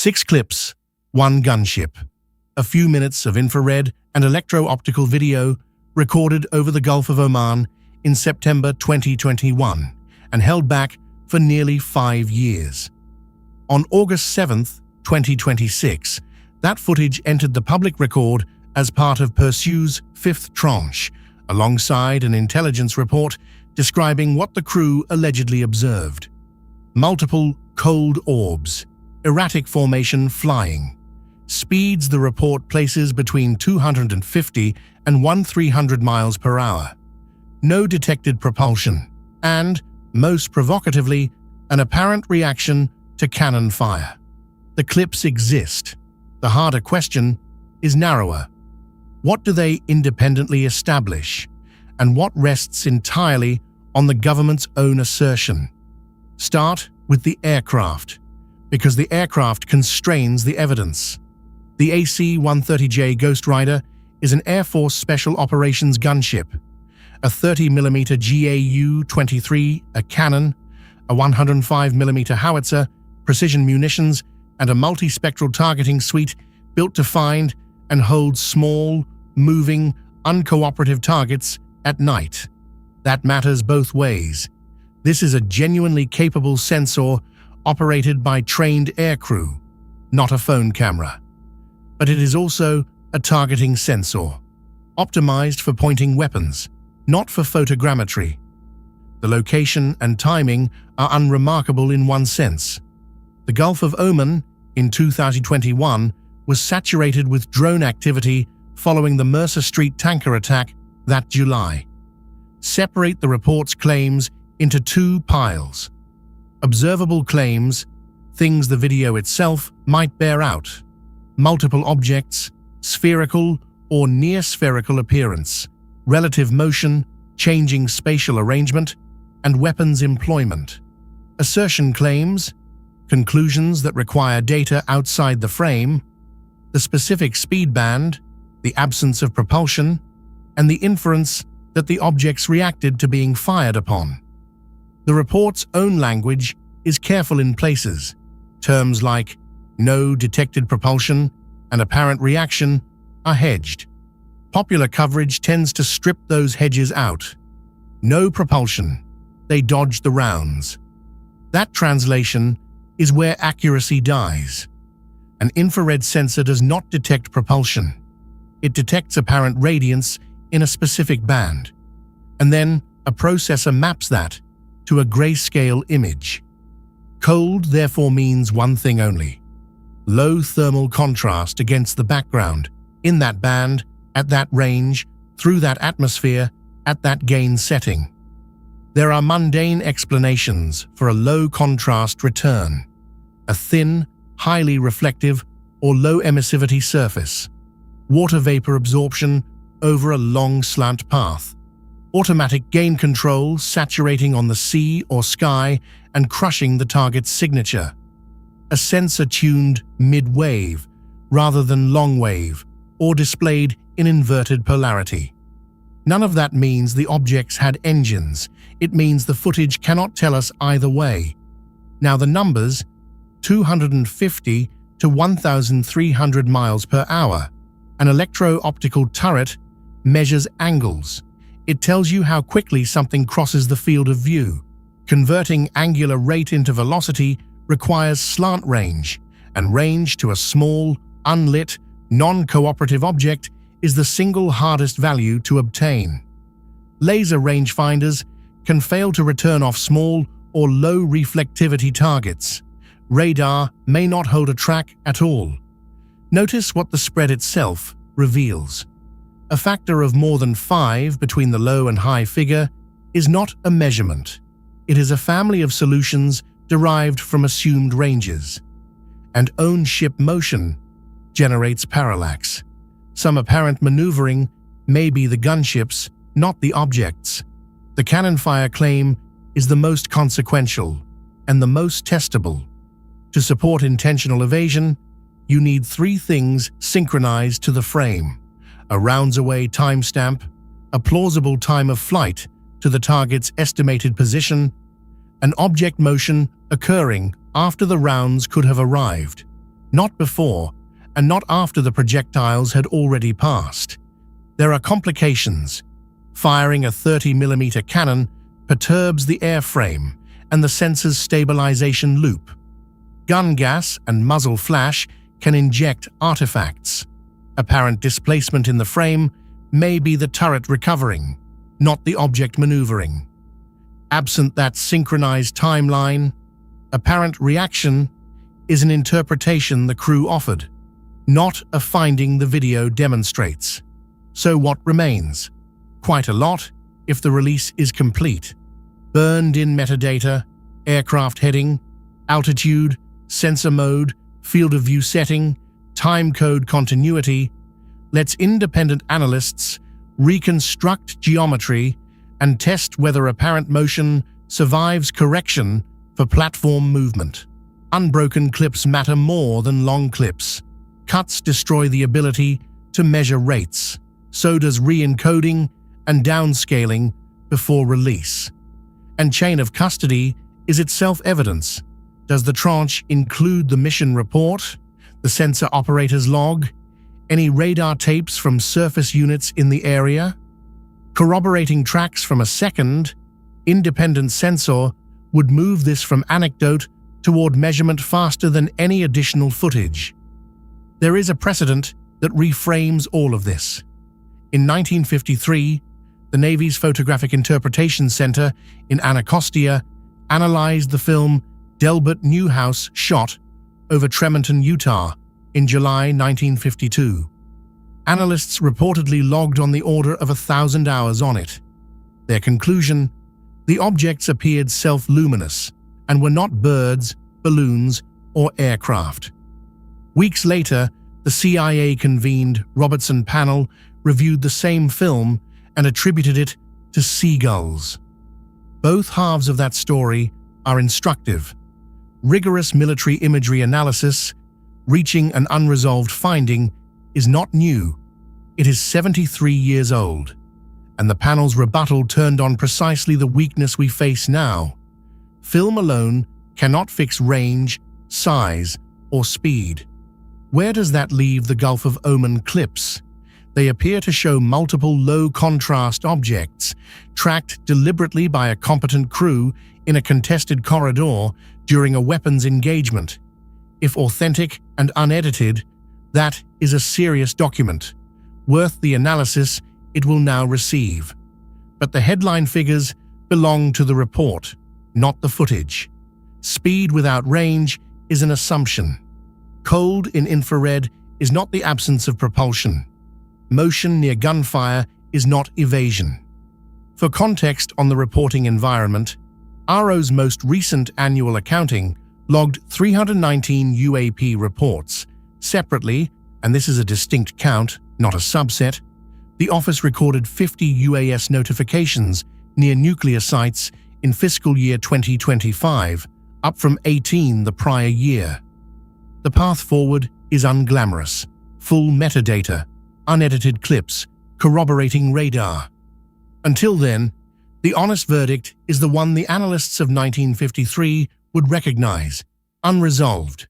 6 clips, 1 gunship. A few minutes of infrared and electro-optical video recorded over the Gulf of Oman in September 2021 and held back for nearly 5 years. On August 7, 2026, that footage entered the public record as part of Pursue's 5th tranche, alongside an intelligence report describing what the crew allegedly observed. Multiple cold orbs, erratic formation flying, speeds the report places between 250 and 1,300 miles per hour. No detected propulsion, and, most provocatively, an apparent reaction to cannon fire. The clips exist. The harder question is narrower. What do they independently establish, and what rests entirely on the government's own assertion? Start with the aircraft, because the aircraft constrains the evidence. The AC-130J Ghostrider is an Air Force Special Operations gunship, a 30mm GAU-23, a cannon, a 105mm howitzer, precision munitions, and a multispectral targeting suite built to find and hold small, moving, uncooperative targets at night. That matters both ways. This is a genuinely capable sensor operated by trained aircrew, not a phone camera. But it is also a targeting sensor, optimized for pointing weapons, not for photogrammetry. The location and timing are unremarkable in one sense. The Gulf of Oman, in 2021, was saturated with drone activity following the Mercer Street tanker attack that July. Separate the report's claims into 2 piles. Observable claims, things the video itself might bear out. Multiple objects, spherical or near-spherical appearance, relative motion, changing spatial arrangement, and weapons employment. Assertion claims, conclusions that require data outside the frame, the specific speed band, the absence of propulsion, and the inference that the objects reacted to being fired upon. The report's own language is careful in places. Terms like no detected propulsion and apparent reaction are hedged. Popular coverage tends to strip those hedges out. No propulsion, they dodged the rounds. That translation is where accuracy dies. An infrared sensor does not detect propulsion. It detects apparent radiance in a specific band, and then a processor maps that to a grayscale image. Cold therefore means one thing only: low thermal contrast against the background, in that band, at that range, through that atmosphere, at that gain setting. There are mundane explanations for a low contrast return: a thin, highly reflective, or low emissivity surface, water vapor absorption over a long slant path, automatic gain control saturating on the sea or sky and crushing the target's signature, a sensor tuned mid-wave rather than long-wave or displayed in inverted polarity. None of that means the objects had engines. It means the footage cannot tell us either way. Now the numbers, 250 to 1,300 miles per hour. An electro-optical turret measures angles. It tells you how quickly something crosses the field of view. Converting angular rate into velocity requires slant range, and range to a small, unlit, non-cooperative object is the single hardest value to obtain. Laser rangefinders can fail to return off small or low reflectivity targets. Radar may not hold a track at all. Notice what the spread itself reveals. A factor of more than 5 between the low and high figure is not a measurement. It is a family of solutions derived from assumed ranges. And own-ship motion generates parallax. Some apparent maneuvering may be the gunships, not the objects. The cannon fire claim is the most consequential and the most testable. To support intentional evasion, you need 3 things synchronized to the frame: a rounds-away timestamp, a plausible time of flight to the target's estimated position, an object motion occurring after the rounds could have arrived. Not before, and not after the projectiles had already passed. There are complications. Firing a 30mm cannon perturbs the airframe and the sensor's stabilization loop. Gun gas and muzzle flash can inject artifacts. Apparent displacement in the frame may be the turret recovering, not the object maneuvering. Absent that synchronized timeline, apparent reaction is an interpretation the crew offered, not a finding the video demonstrates. So what remains? Quite a lot if the release is complete. Burned-in metadata, aircraft heading, altitude, sensor mode, field of view setting, time code continuity lets independent analysts reconstruct geometry and test whether apparent motion survives correction for platform movement. Unbroken clips matter more than long clips. Cuts destroy the ability to measure rates. So does re-encoding and downscaling before release. And chain of custody is itself evidence. Does the tranche include the mission report, the sensor operator's log, any radar tapes from surface units in the area? Corroborating tracks from a second, independent sensor would move this from anecdote toward measurement faster than any additional footage. There is a precedent that reframes all of this. In 1953, the Navy's Photographic Interpretation Center in Anacostia analyzed the film Delbert Newhouse shot over Tremonton, Utah in July 1952. Analysts reportedly logged on the order of 1,000 hours on it. Their conclusion: the objects appeared self-luminous and were not birds, balloons, or aircraft. Weeks later, the CIA-convened Robertson panel reviewed the same film and attributed it to seagulls. Both halves of that story are instructive. Rigorous military imagery analysis, reaching an unresolved finding, is not new. It is 73 years old, and the panel's rebuttal turned on precisely the weakness we face now. Film alone cannot fix range, size, or speed. Where does that leave the Gulf of Oman clips? They appear to show multiple low-contrast objects, tracked deliberately by a competent crew in a contested corridor during a weapons engagement. If authentic and unedited, that is a serious document, worth the analysis it will now receive. But the headline figures belong to the report, not the footage. Speed without range is an assumption. Cold in infrared is not the absence of propulsion. Motion near gunfire is not evasion. For context on the reporting environment, AARO's most recent annual accounting logged 319 UAP reports. Separately, and this is a distinct count, not a subset, the office recorded 50 UAS notifications near nuclear sites in fiscal year 2025, up from 18 the prior year. The path forward is unglamorous. Full metadata, unedited clips, corroborating radar. Until then, the honest verdict is the one the analysts of 1953 would recognize: unresolved.